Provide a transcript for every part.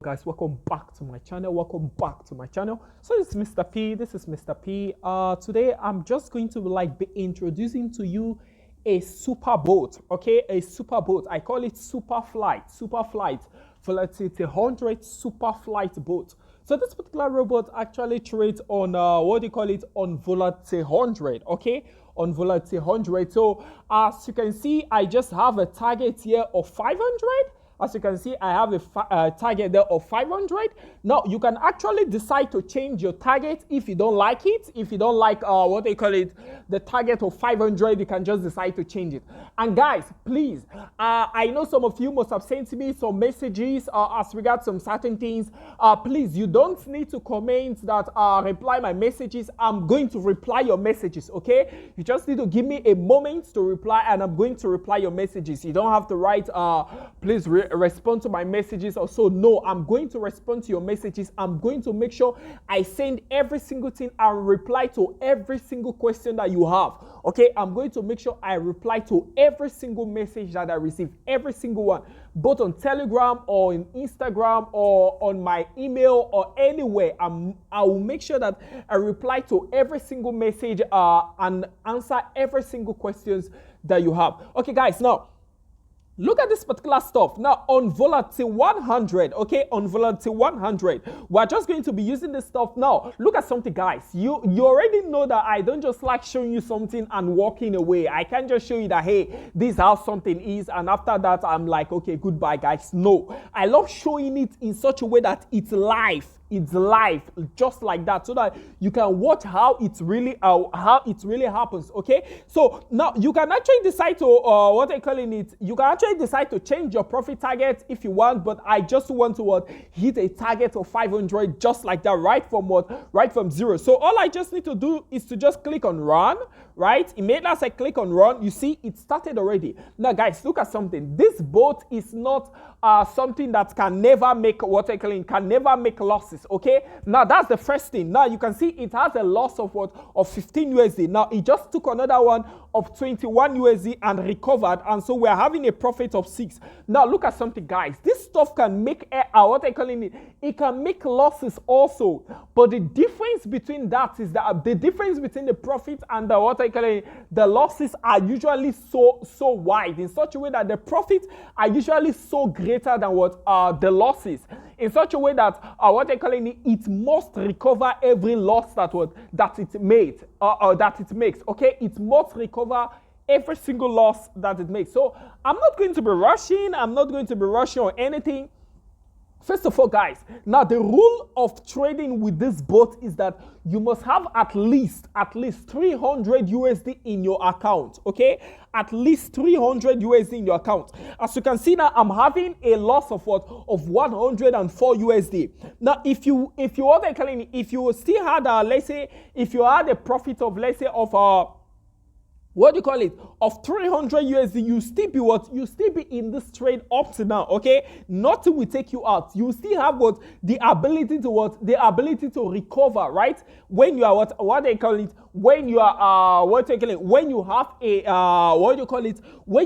Guys, welcome back to my channel. So it's Mr. P. This is Mr. P. Today I'm just going to be introducing to you a super boat. Okay, a super boat. I call it super flight Volatility 100 super flight boat. So this particular robot actually trades on on Volatility 100. Okay, on Volatility 100. So as you can see, I just have a target here of 500. As you can see, I have a target there of 500. Now, you can actually decide to change your target if you don't like it. If you don't like the target of 500, you can just decide to change it. And guys, please, I know some of you must have sent me some messages as regards some certain things. Please, you don't need to comment that reply my messages. I'm going to reply your messages, okay? You just need to give me a moment to reply, and I'm going to reply your messages. You don't have to write, please respond to my messages or so. No, I'm going to respond to your messages. I'm going to make sure I send every single thing and reply to every single question that you have. Okay, I'm going to make sure I reply to every single message that I receive, every single one, both on Telegram or in Instagram or on my email or anywhere. I will make sure that I reply to every single message and answer every single questions that you have. Okay, guys, now look at this particular stuff. Now, on Volatility 100, okay, on Volatility 100, we're just going to be using this stuff. Now, look at something, guys. You already know that I don't just like showing you something and walking away. I can't just show you that, hey, this is how something is, and after that, I'm like, okay, goodbye, guys. No, I love showing it in such a way that it's live. It's live, just like that, so that you can watch how it really happens. Okay, so now you can actually decide to you can actually decide to change your profit target if you want, but I just want to hit a target of 500 just like that, right from zero. So all I just need to do is to just click on run. Right, immediately as I click on run, you see it started already. Now, guys, look at something. This boat is not something that can never make losses. Okay, now that's the first thing. Now you can see it has a loss of 15 USD. Now it just took another one of 21 USD and recovered, and so we're having a profit of 6. Now look at something, guys. This stuff can make it can make losses also, but the difference between that is that the difference between the profit and the losses are usually so wide, in such a way that the profits are usually so greater than the losses, in such a way that it must recover every loss that it made or that it makes. Okay, it must recover every single loss that it makes. So I'm not going to be rushing. On anything. First of all, guys, now the rule of trading with this bot is that you must have at least 300 USD in your account. Okay, at least 300 USD in your account. As you can see now, I'm having a loss of 104 USD. Now, if you still had let's say if you had a profit of of 300 USD, you still be in this trade up to now. Okay, nothing will take you out. You still have the ability to recover, right? When you are when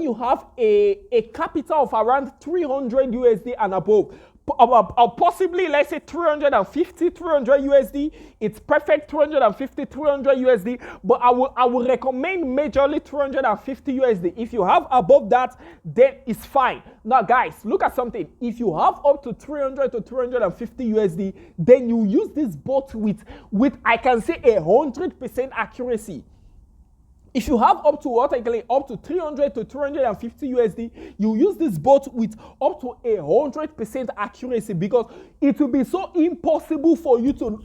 you have a capital of around 300 USD and above. Possibly, let's say 350 USD. It's perfect, 350 USD, but I will recommend majorly 350 USD. If you have above that, then it's fine. Now, guys, look at something. If you have up to 300 to 350 USD, then you use this bot with I can say 100% accuracy. If you have up to 300 to 350 USD, you use this bot with up to 100% accuracy, because it will be so impossible for you to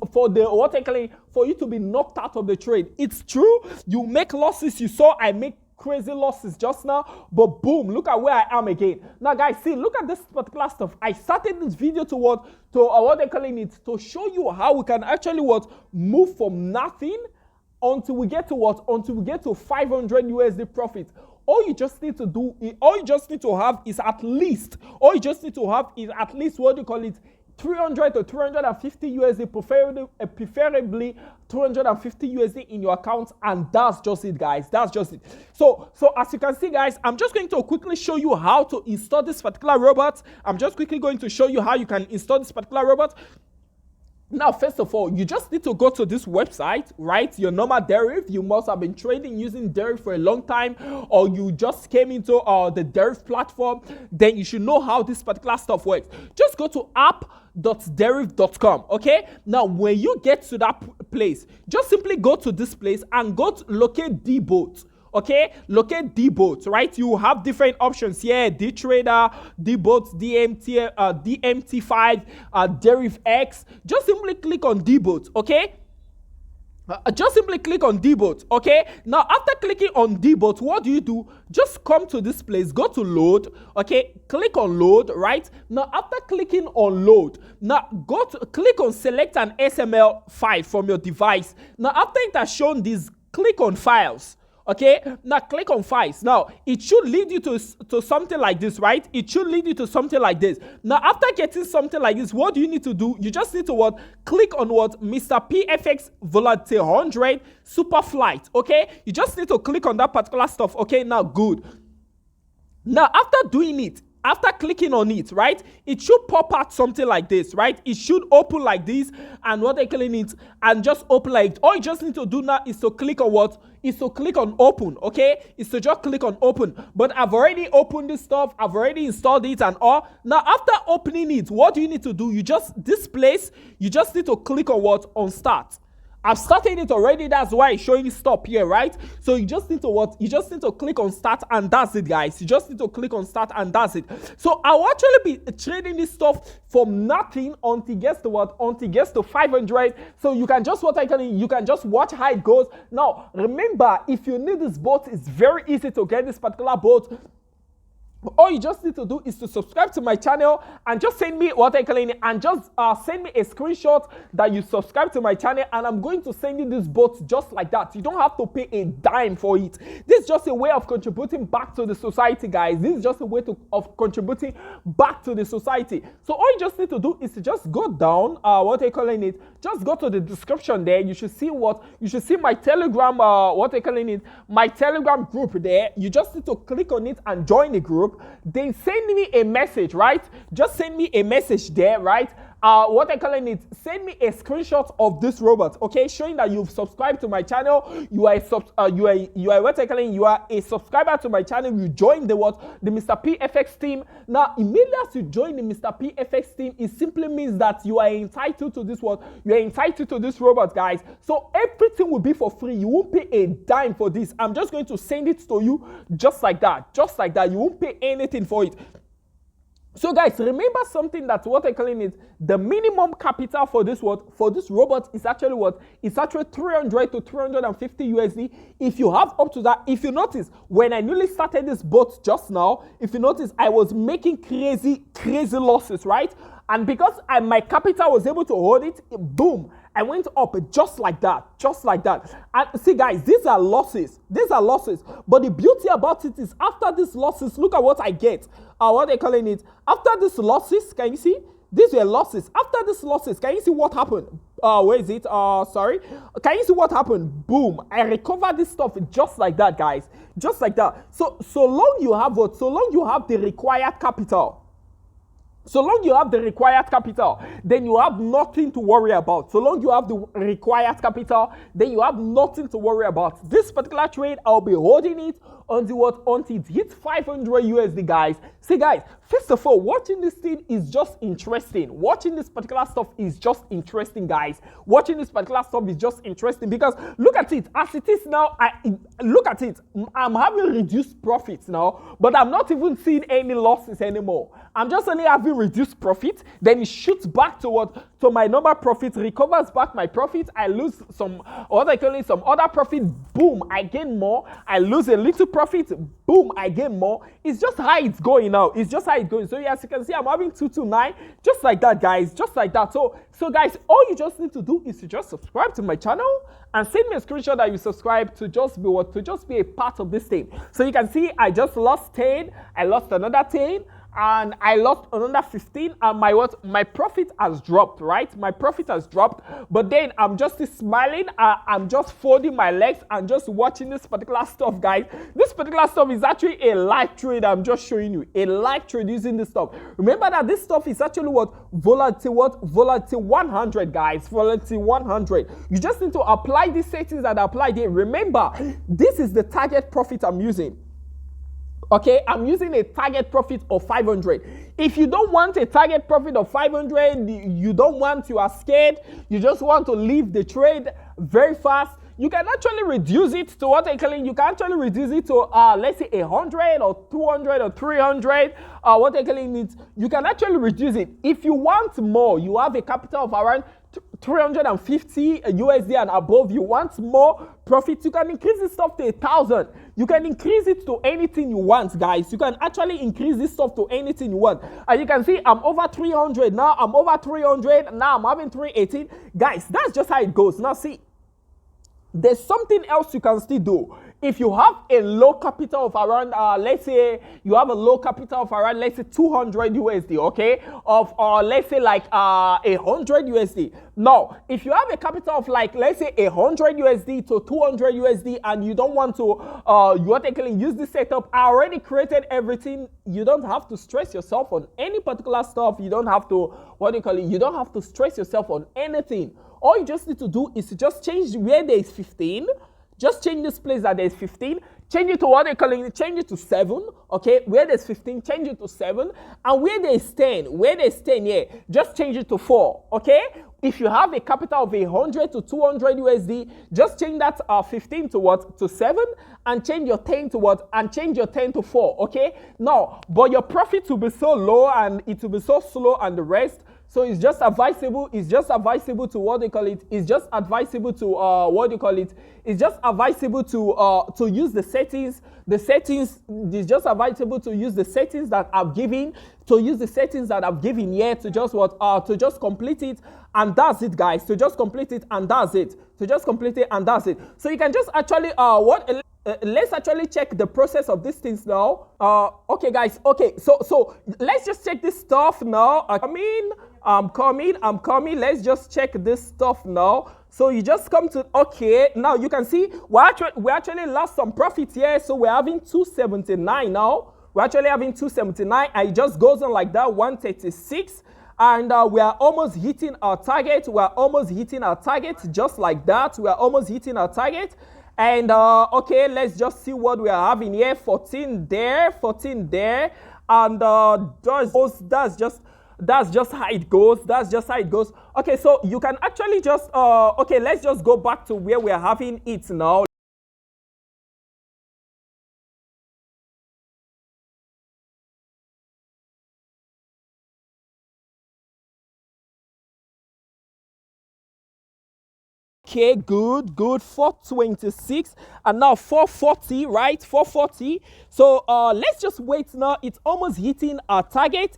be knocked out of the trade. It's true, you make losses. You saw I make crazy losses just now, but boom, look at where I am again. Now, guys, see, look at this particular stuff. I started this video to show you how we can actually move from nothing until we get to 500 USD profit. All you just need to have is at least 300 to 350 USD, preferably 250 USD in your account, and that's just it, guys. That's just it. So as you can see, guys, I'm just going to quickly show you how to install this particular robot. I'm just quickly going to show you how you can install this particular robot. Now, first of all, you just need to go to this website, right? Your normal deriv. You must have been trading using deriv for a long time, or you just came into the deriv platform. Then you should know how this particular stuff works. Just go to app.deriv.com. Okay. Now, when you get to that place, just simply go to this place and go to locate debot. Okay, locate debot, right? You have different options here: dtrader, debot, DMT, DMT5, deriv X. Just simply click on debot. Okay. Just simply click on debot. Okay. Now, after clicking on debot, what do? Just come to this place, go to load. Okay. Click on load. Right now, after clicking on load, now click on select an XML file from your device. Now, after it has shown this, click on files. Okay, now click on files. Now, it should lead you to something like this, right? It should lead you to something like this. Now, after getting something like this, what do you need to do? You just need to what? Click on what? Mr. PFX Volatility 100 Super Flight. Okay, you just need to click on that particular stuff. Okay, now good. Now, after doing it, after clicking on it, right, it should pop out something like this, right? It should open like this, and what they're calling it, and just open like it. All you just need to do now is to click on what? Is to click on open, okay? Is to just click on open. But I've already opened this stuff. I've already installed it and all. Now, after opening it, what do you need to do? You just, this place, you just need to click on what? On start. I've started it already. That's why it's showing stop here, right? So you just need to what? You just need to click on start, and that's it, guys. You just need to click on start, and that's it. So I'll actually be trading this stuff from nothing until it gets to what? Until it gets to 500. So you can just you can just watch how it goes. Now, remember, if you need this bot, it's very easy to get this particular bot. All you just need to do is to subscribe to my channel and just send me what I call it, and just send me a screenshot that you subscribe to my channel, and I'm going to send you this bot just like that. You don't have to pay a dime for it. This is just a way of contributing back to the society, guys. This is just a way of contributing back to the society. So all you just need to do is to just go down, what I calling it, just go to the description there. You should see my Telegram, what I calling it, my Telegram group there. You just need to click on it and join the group. Then send me a message, right? Just send me a message there, right? What I calling it, send me a screenshot of this robot, okay, showing that you've subscribed to my channel. You are a subscriber to my channel. You join the Mr. PFX team. Now, immediately as you join the Mr. PFX team, it simply means that you are entitled to this you are entitled to this robot, guys. So everything will be for free. You won't pay a dime for this. I'm just going to send it to you just like that. Just like that. You won't pay anything for it. So guys, remember something, that what I calling it, the minimum capital for this robot is actually what? It's actually 300 to 350 USD. If you have up to that, if you notice, when I newly started this bot just now, if you notice, I was making crazy losses, right? And because my capital was able to hold it, boom, I went up just like that. And see, guys, these are losses. But the beauty about it is, after these losses, look at what I get. What they're calling it. After these losses, can you see? These were losses. After these losses, can you see what happened? Where is it? Sorry. Can you see what happened? Boom. I recovered this stuff just like that, guys. Just like that. So long you have what? So long you have the required capital. So long you have the required capital, then you have nothing to worry about. So long you have the required capital, then you have nothing to worry about. This particular trade, I'll be holding it until what? Until it hits 500 USD, guys. See, guys, first of all, watching this thing is just interesting. Watching this particular stuff is just interesting, guys. Watching this particular stuff is just interesting because look at it. As it is now, look at it. I'm having reduced profits now, but I'm not even seeing any losses anymore. I'm just only having reduced profit. Then it shoots back to what? To my normal profit, recovers back my profit. I lose some, what I call it, some other profit. Boom, I gain more. I lose a little profit. Boom, I gain more. It's just how it's going now. It's just how it's going. So as you can see, I'm having 229, just like that, guys. Just like that. So guys, all you just need to do is to just subscribe to my channel and send me a screenshot that you subscribe to just be a part of this thing. So you can see I just lost 10. I lost another 10. and I lost another 15, and my profit has dropped, right? My profit has dropped, but then I'm just smiling. I'm just folding my legs and just watching this particular stuff, guys. This particular stuff is actually a live trade. I'm just showing you a live trade using this stuff. Remember that this stuff is actually Volatility 100, guys. Volatility 100. You just need to apply these settings that I applied here. Remember, this is the target profit I'm using. Okay, I'm using a target profit of 500. If you don't want a target profit of 500, you are scared, you just want to leave the trade very fast, you can actually reduce it to what I call it. You can actually reduce it to let's say 100 or 200 or 300. What I call it, you can actually reduce it. If you want more, you have a capital of around 350 USD and above, you want more profit, you can increase this stuff to 1,000. You can increase it to anything you want, guys. You can actually increase this stuff to anything you want. As you can see, I'm over 300 now. I'm over 300 now. I'm having 318, guys. That's just how it goes. Now see, there's something else you can still do. If you have a low capital of around, let's say you have a low capital of around, let's say 200 USD, okay, of let's say like 100 USD. Now, if you have a capital of like, let's say 100 USD to 200 USD, and you don't want to, you technically use this setup, I already created everything. You don't have to stress yourself on any particular stuff. You don't have to, you don't have to stress yourself on anything. All you just need to do is to just change where there is 15. Just change this place that there's 15, change it to what they call it, change it to 7, okay? Where there's 15, change it to 7, and where there's 10, yeah, just change it to 4, okay? If you have a capital of 100 to 200 USD, just change that 15 to what? To 7, and change your 10 to what? And change your 10 to 4, okay? Now, but your profit will be so low, and it will be so slow, and the rest. So it's just advisable to what they call it. It's just advisable to It's just advisable to use the settings. It's just advisable to use the settings that I've given. Here to just to just complete it, and that's it, guys. To just complete it, and that's it. So you can just actually let's actually check the process of these things now. Okay, guys. Okay, so let's just check this stuff now. I'm coming. Let's just check this stuff now. So you just come to, okay, now you can see we actually lost some profit here. So we're having 279 now. We're actually having 279, and it just goes on like that, 136. And we are almost hitting our target. Just like that. We are almost hitting our target. And okay, let's just see what we are having here. 14 there. And that's just how it goes. Okay, so you can actually just okay, let's just go back to where we are having it now. Okay, good, 426, and now 440, right? 440. So let's just wait now. It's almost hitting our target.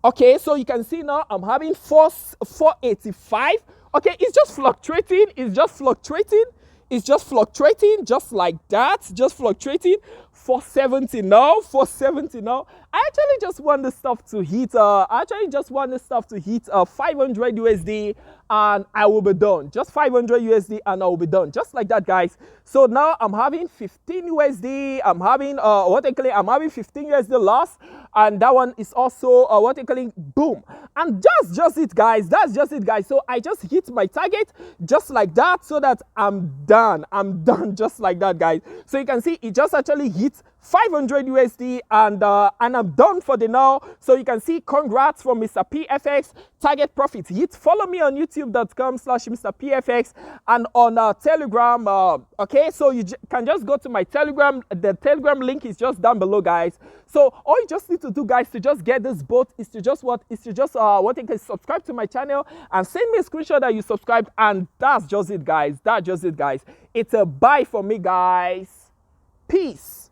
Okay, so you can see now I'm having 485. Okay, it's just fluctuating, just like that, 470 now, I actually just want this stuff to hit 500 USD and I will be done. Just 500 USD and I will be done. Just like that, guys. So now I'm having 15 USD. I'm having I'm having 15 USD loss, and that one is also boom. And that's just it, guys. That's just it, guys. So I just hit my target just like that, so that I'm done. I'm done just like that, guys. So you can see it just actually hit 500 USD and I'm done for the now. So you can see congrats from Mr. PFX. Target profit hit. Follow me on youtube.com/Mr. PFX and on Telegram. Okay, so you can just go to my Telegram. The Telegram link is just down below, guys. So all you just need to do, guys, to just get this boat is to just subscribe to my channel and send me a screenshot that you subscribed, and that's just it, guys. That's just it, guys. It's a bye for me, guys. Peace.